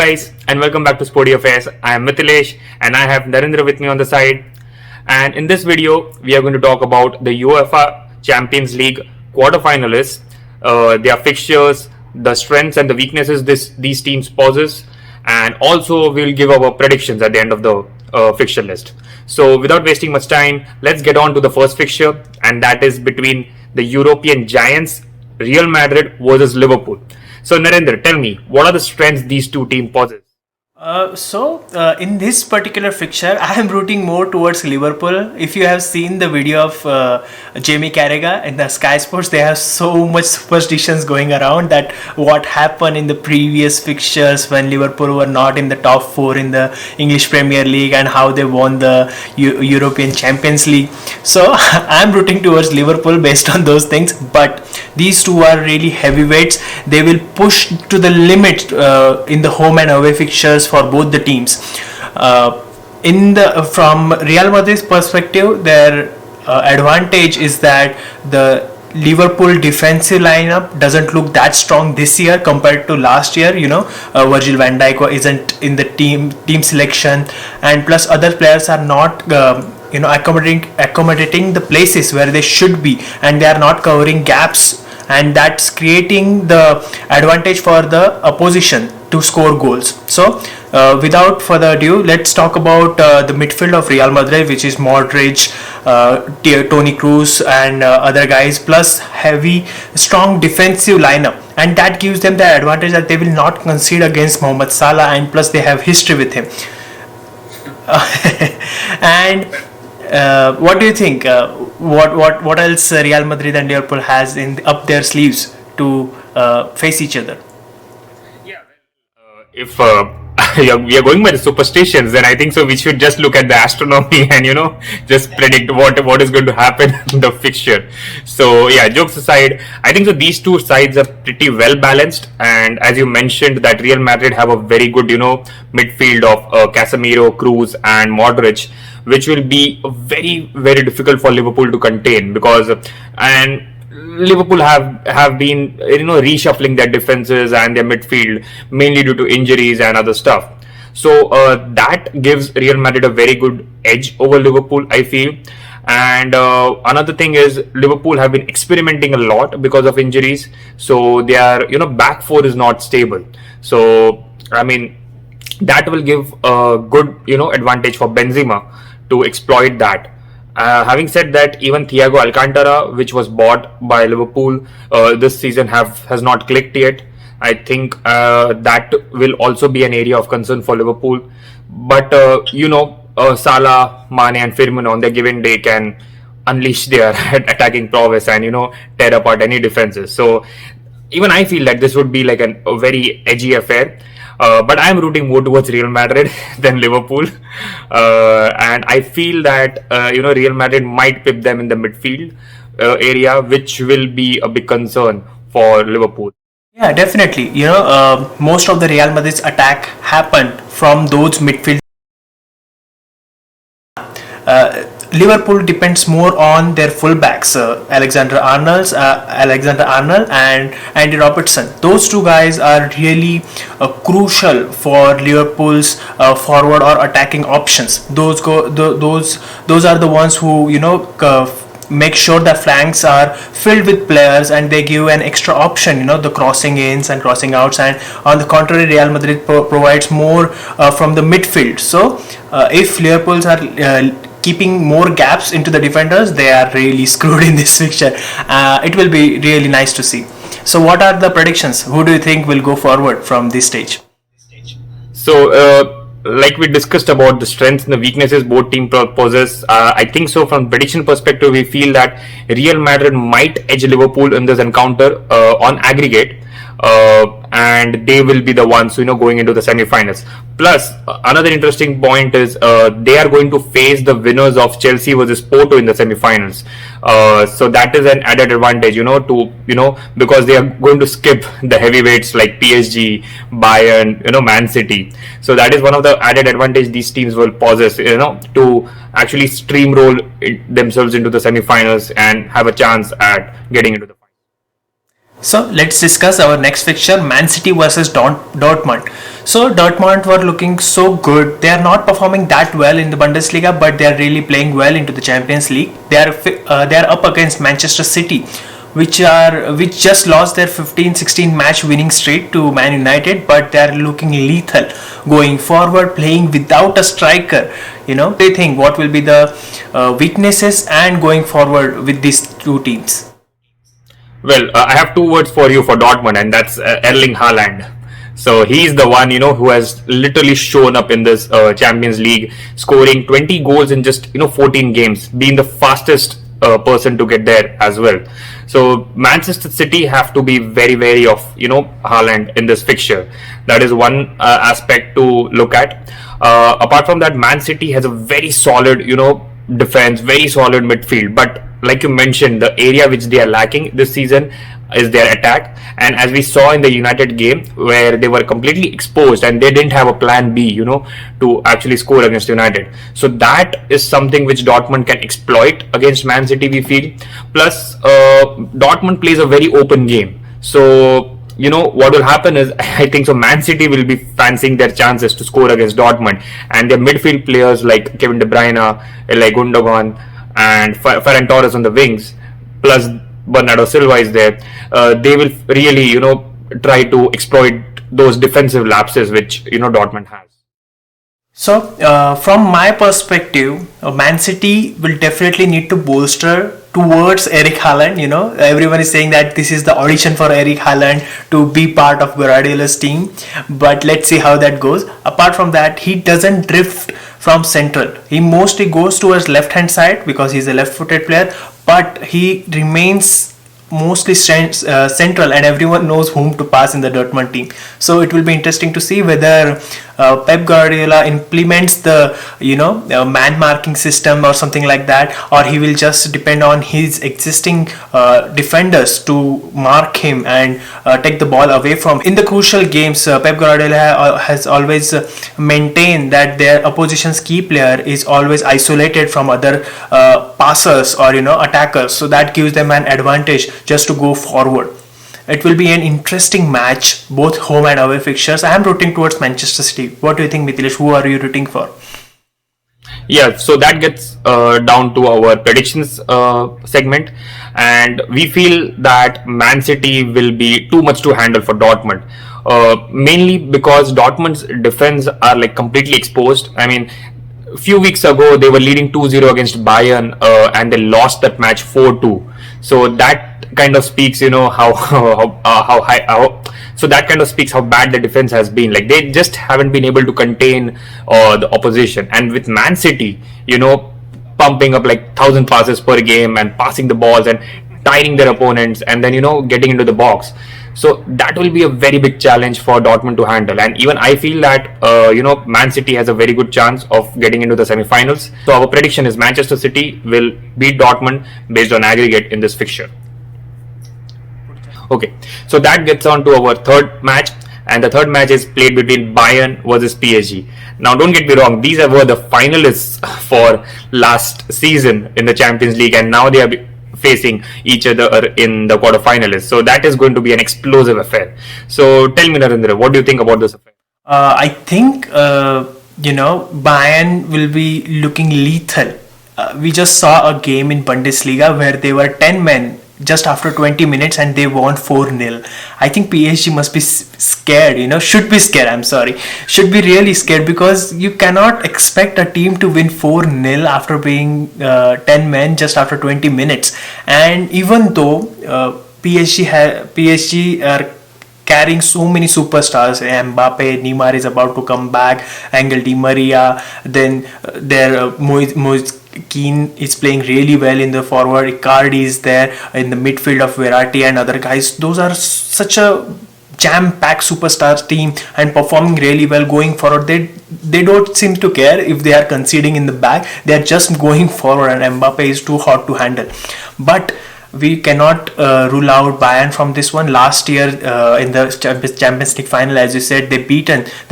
Guys, and welcome back to Sporty Affairs. I am Mithilesh and I have Narendra with me on the side. And in this video, we are going to talk about the UEFA Champions League quarterfinalists, their fixtures, the strengths and the weaknesses these teams possess, and also we'll give our predictions at the end of the fixture list. So, without wasting much time, let's get on to the first fixture, and that is between the European giants Real Madrid versus Liverpool. So Narendra, tell me, what are the strengths these two teams possess? In this particular fixture, I am rooting more towards Liverpool. If you have seen the video of Jamie Carragher in the Sky Sports, they have so much superstitions going around that what happened in the previous fixtures when Liverpool were not in the top four in the English Premier League and how they won the European Champions League. So I am rooting towards Liverpool based on those things. But these two are really heavyweights. They will push to the limit in the home and away fixtures for both the teams. From Real Madrid's perspective, their advantage is that the Liverpool defensive lineup doesn't look that strong this year compared to last year. Virgil van Dijk isn't in the team selection, and plus other players are not accommodating the places where they should be, and they are not covering gaps, and that's creating the advantage for the opposition to score goals. So without further ado, let's talk about the midfield of Real Madrid, which is Modric, Toni Kroos and other guys, plus heavy strong defensive lineup, and that gives them the advantage that they will not concede against Mohamed Salah, and plus they have history with him. And what do you think? What else Real Madrid and Liverpool has up their sleeves to face each other? If we are going by the superstitions, then I think so we should just look at the astronomy and just predict what is going to happen in the fixture. So yeah, jokes aside, I think so these two sides are pretty well balanced, and as you mentioned that Real Madrid have a very good midfield of Casemiro, Kroos and Modric, which will be very, very difficult for Liverpool to contain, because and Liverpool have been reshuffling their defenses and their midfield mainly due to injuries and other stuff. So that gives Real Madrid a very good edge over Liverpool, I feel. And another thing is Liverpool have been experimenting a lot because of injuries. So their back four is not stable. So I mean that will give a good advantage for Benzema to exploit that. Having said that, even Thiago Alcantara, which was bought by Liverpool this season, has not clicked yet. I think that will also be an area of concern for Liverpool. But Salah, Mane, and Firmino on their given day can unleash their attacking prowess and tear apart any defenses. So even I feel that this would be like a very edgy affair. But I am rooting more towards Real Madrid than Liverpool, and I feel that Real Madrid might pip them in the midfield area, which will be a big concern for Liverpool. Yeah, definitely. Most of the Real Madrid's attack happened from those midfield. Liverpool depends more on their fullbacks, Alexander Arnold and Andy Robertson. Those two guys are really crucial for Liverpool's forward or attacking options. Those are the ones who make sure that flanks are filled with players, and they give an extra option, the crossing ins and crossing outs. And on the contrary, Real Madrid provides more from the midfield. So if Liverpool's are keeping more gaps into the defenders, they are really screwed in this fixture. It will be really nice to see. So what are the predictions? Who do you think will go forward from this stage? So like we discussed about the strengths and the weaknesses both teams possess, I think so from prediction perspective we feel that Real Madrid might edge Liverpool in this encounter on aggregate, and they will be the ones going into the semi-finals. Plus, another interesting point is they are going to face the winners of Chelsea versus Porto in the semi-finals. So that is an added advantage, because they are going to skip the heavyweights like PSG, Bayern, Man City. So that is one of the added advantage these teams will possess, to actually steamroll themselves into the semi-finals and have a chance at getting into the So let's discuss our next fixture, Man City versus Dortmund. So Dortmund were looking so good. They are not performing that well in the Bundesliga, but they are really playing well into the Champions League. They are up against Manchester City, which just lost their 15-16 match winning streak to Man United, but they are looking lethal going forward, playing without a striker. They think what will be the weaknesses and going forward with these two teams. Well, I have two words for you for Dortmund, and that's Erling Haaland. So he's the one, who has literally shown up in this Champions League, scoring 20 goals in just 14 games, being the fastest person to get there as well. So Manchester City have to be very wary of Haaland in this fixture. That is one aspect to look at. Apart from that, Man City has a very solid defense, very solid midfield, but like you mentioned, the area which they are lacking this season is their attack. And as we saw in the United game, where they were completely exposed and they didn't have a plan B, to actually score against United. So that is something which Dortmund can exploit against Man City, we feel. Plus, Dortmund plays a very open game. So what will happen is, I think so, Man City will be fancying their chances to score against Dortmund, and their midfield players like Kevin De Bruyne, like Gundogan, and Ferran Torres on the wings, plus Bernardo Silva is there. They will really, try to exploit those defensive lapses which Dortmund has. So, from my perspective, Man City will definitely need to bolster towards Eric Haaland. Everyone is saying that this is the audition for Eric Haaland to be part of Guardiola's team. But let's see how that goes. Apart from that, he doesn't drift from central. He mostly goes towards left-hand side because he's a left-footed player. But he remains mostly central, and everyone knows whom to pass in the Dortmund team. So it will be interesting to see whether Pep Guardiola implements the man marking system or something like that, or he will just depend on his existing defenders to mark him and take the ball away from. In the crucial games, Pep Guardiola has always maintained that their opposition's key player is always isolated from other passers or attackers, so that gives them an advantage just to go forward. It will be an interesting match, both home and away fixtures. I am rooting towards Manchester City. What do you think, Mithilesh? Who are you rooting for? Yeah, so that gets down to our predictions segment, and we feel that Man City will be too much to handle for Dortmund. Mainly because Dortmund's defense are like completely exposed. I mean, a few weeks ago they were leading 2-0 against Bayern, and they lost that match 4-2. So that kind of speaks, so that kind of speaks how bad the defense has been. Like, they just haven't been able to contain the opposition. And with Man City, pumping up like 1,000 passes per game and passing the balls and tiring their opponents, and then getting into the box. So that will be a very big challenge for Dortmund to handle. And even I feel that Man City has a very good chance of getting into the semi-finals. So our prediction is Manchester City will beat Dortmund based on aggregate in this fixture. Okay, so that gets on to our third match, and the third match is played between Bayern versus PSG. Now, don't get me wrong, these were the finalists for last season in the Champions League, and now they are facing each other in the quarterfinalists. So that is going to be an explosive affair. So tell me, Narendra, what do you think about this affair? I think Bayern will be looking lethal. We just saw a game in Bundesliga where they were 10 men just after 20 minutes and they won 4-0. I think PSG must be scared, should be scared, should be really scared, because you cannot expect a team to win 4-0 after being 10 men just after 20 minutes. And even though PSG are carrying so many superstars, Mbappe, Neymar is about to come back, Angel Di Maria, then their Moise Keane is playing really well in the forward, Icardi is there in the midfield of Verratti and other guys. Those are such a jam-packed superstars team and performing really well going forward. They don't seem to care if they are conceding in the back. They are just going forward, and Mbappe is too hot to handle. But we cannot rule out Bayern from this one. Last year in the Champions League final, as you said, they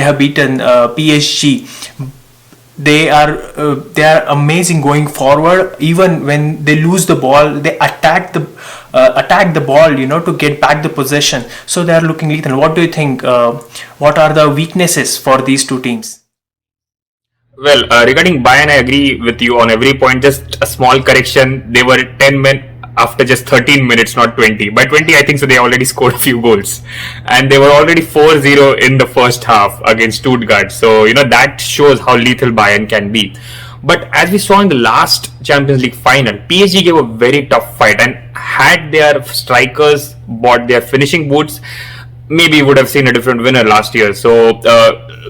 have beaten PSG. They are amazing going forward. Even when they lose the ball, they attack the attack the ball, to get back the possession. So they are looking lethal. What do you think? What are the weaknesses for these two teams? Well, regarding Bayern, I agree with you on every point. Just a small correction. They were 10 men after just 13 minutes, not 20. By 20, I think so they already scored a few goals. And they were already 4-0 in the first half against Stuttgart. So, that shows how lethal Bayern can be. But as we saw in the last Champions League final, PSG gave a very tough fight, and had their strikers bought their finishing boots, maybe would have seen a different winner last year. So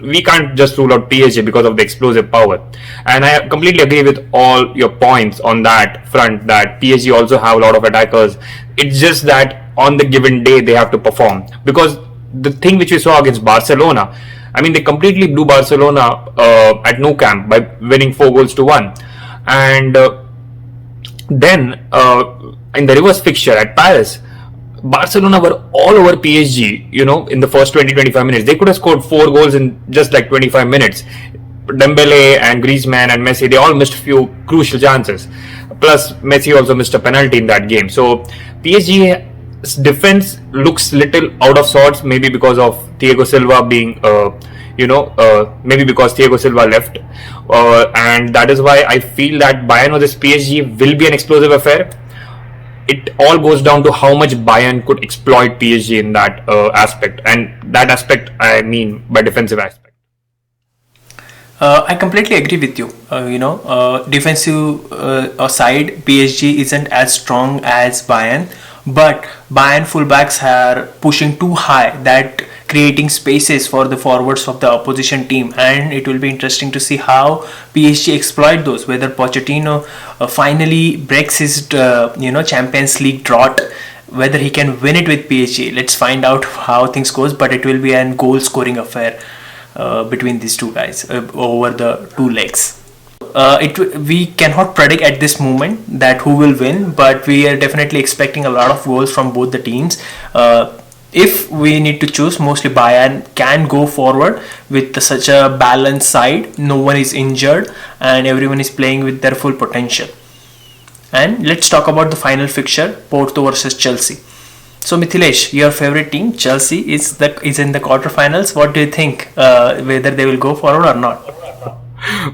we can't just rule out PSG because of the explosive power. And I completely agree with all your points on that front, that PSG also have a lot of attackers. It's just that on the given day they have to perform. Because the thing which we saw against Barcelona, I mean, they completely blew Barcelona at Nou Camp by winning 4-1. And then in the reverse fixture at Paris, Barcelona were all over PSG, in the first 20-25 minutes. They could have scored 4 goals in just like 25 minutes. Dembele and Griezmann and Messi, they all missed a few crucial chances. Plus, Messi also missed a penalty in that game. So, PSG's defense looks little out of sorts, maybe because of Thiago Silva being, maybe because Thiago Silva left. And that is why I feel that Bayern vs PSG will be an explosive affair. It all goes down to how much Bayern could exploit PSG in that aspect, and that aspect I mean by defensive aspect. I completely agree with you. Defensive side, PSG isn't as strong as Bayern, but Bayern fullbacks are pushing too high, that creating spaces for the forwards of the opposition team, and it will be interesting to see how PSG exploit those. Whether Pochettino finally breaks his Champions League drought, whether he can win it with PSG. Let's find out how things goes, but it will be an goal scoring affair between these two guys over the two legs. We cannot predict at this moment that who will win, but we are definitely expecting a lot of goals from both the teams. If we need to choose, mostly Bayern can go forward with such a balanced side. No one is injured and everyone is playing with their full potential. And let's talk about the final fixture, Porto versus Chelsea. So Mithilesh, your favorite team, Chelsea, is in the quarterfinals. What do you think? Whether they will go forward or not?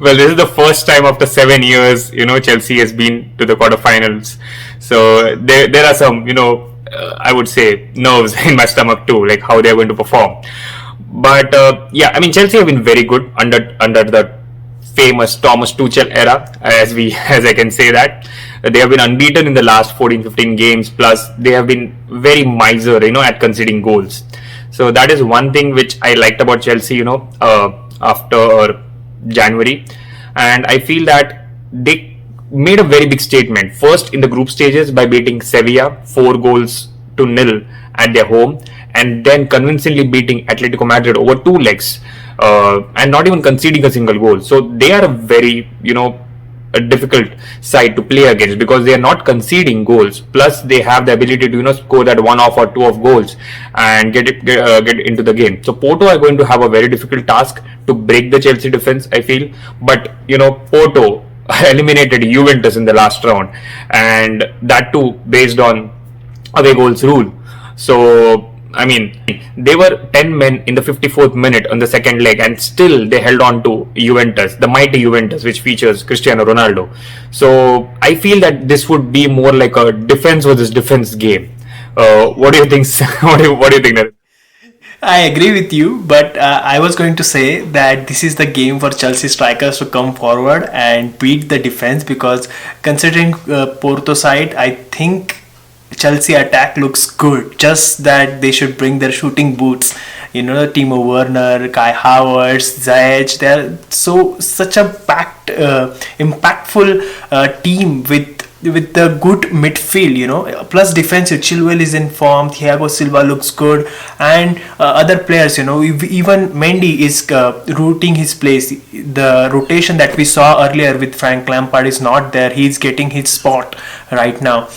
Well, this is the first time after 7 years, Chelsea has been to the quarterfinals. So there are some, I would say nerves in my stomach too, like how they're going to perform. But Chelsea have been very good under the famous Thomas Tuchel era, as I can say that. They have been unbeaten in the last 14-15 games, plus they have been very miser, at conceding goals. So that is one thing which I liked about Chelsea, after January. And I feel that they made a very big statement. First in the group stages by beating Sevilla 4-0 at their home, and then convincingly beating Atletico Madrid over 2 legs, and not even conceding a single goal. So they are a very, a difficult side to play against, because they are not conceding goals. Plus they have the ability to score that 1 off or 2 off goals and get into the game. So Porto are going to have a very difficult task to break the Chelsea defense, I feel. But Porto eliminated Juventus in the last round, and that too based on away goals rule. So they were 10 men in the 54th minute on the second leg, and still they held on to Juventus, the mighty Juventus, which features Cristiano Ronaldo. So I feel that this would be more like a defense versus defense game. What do you think? What do you think, Narendra? I agree with you, but I was going to say that this is the game for Chelsea strikers to come forward and beat the defense, because considering Porto side, I think Chelsea attack looks good. Just that they should bring their shooting boots. Timo Werner, Kai Havertz, Ziyech. They're such a packed, impactful team with the good midfield, plus defensive. Chilwell is in form, Thiago Silva looks good, and other players, even Mendy is rooting his place. The rotation that we saw earlier with Frank Lampard is not there. He's getting his spot right now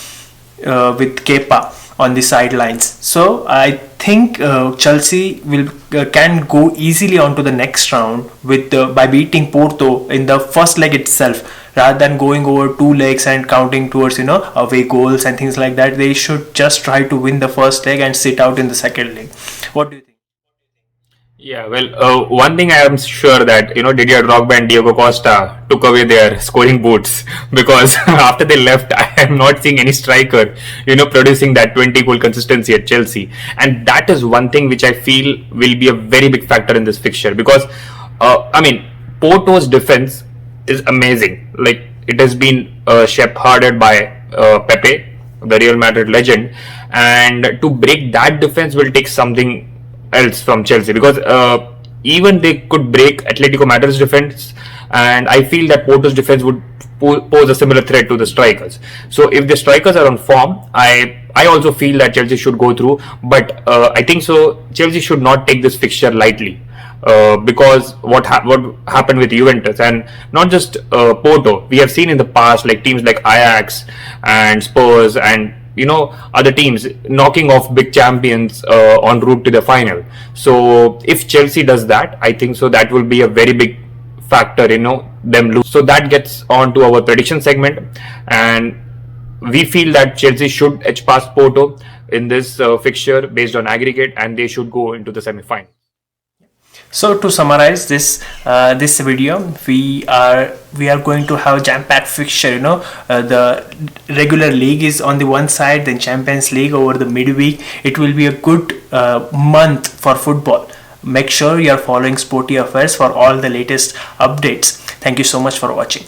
with Kepa on the sidelines. So I think Chelsea will can go easily onto the next round with by beating Porto in the first leg itself, rather than going over two legs and counting towards away goals and things like that. They should just try to win the first leg and sit out in the second leg. What do you think? Yeah, well, one thing I am sure that Didier Drogba and Diego Costa took away their scoring boots, because after they left, I am not seeing any striker, producing that 20 goal consistency at Chelsea, and that is one thing which I feel will be a very big factor in this fixture, because Porto's defense is amazing. Like, it has been shepherded by Pepe, the Real Madrid legend, and to break that defense will take something else from Chelsea, because even they could break Atletico Madrid's defense, and I feel that Porto's defense would pose a similar threat to the strikers. So if the strikers are on form, I also feel that Chelsea should go through, but I think so Chelsea should not take this fixture lightly, because what happened with Juventus, and not just Porto, we have seen in the past, like teams like Ajax and Spurs and other teams knocking off big champions en route to the final. So if Chelsea does that, I think so that will be a very big factor, them lose. So that gets on to our prediction segment, and we feel that Chelsea should edge past Porto in this fixture based on aggregate, and they should go into the semi-final. So to summarize this video, we are going to have jam-packed fixture. The regular league is on the one side, then Champions League over the midweek. It will be a good month for football. Make sure you are following Sporty Affairs for all the latest updates. Thank you so much for watching.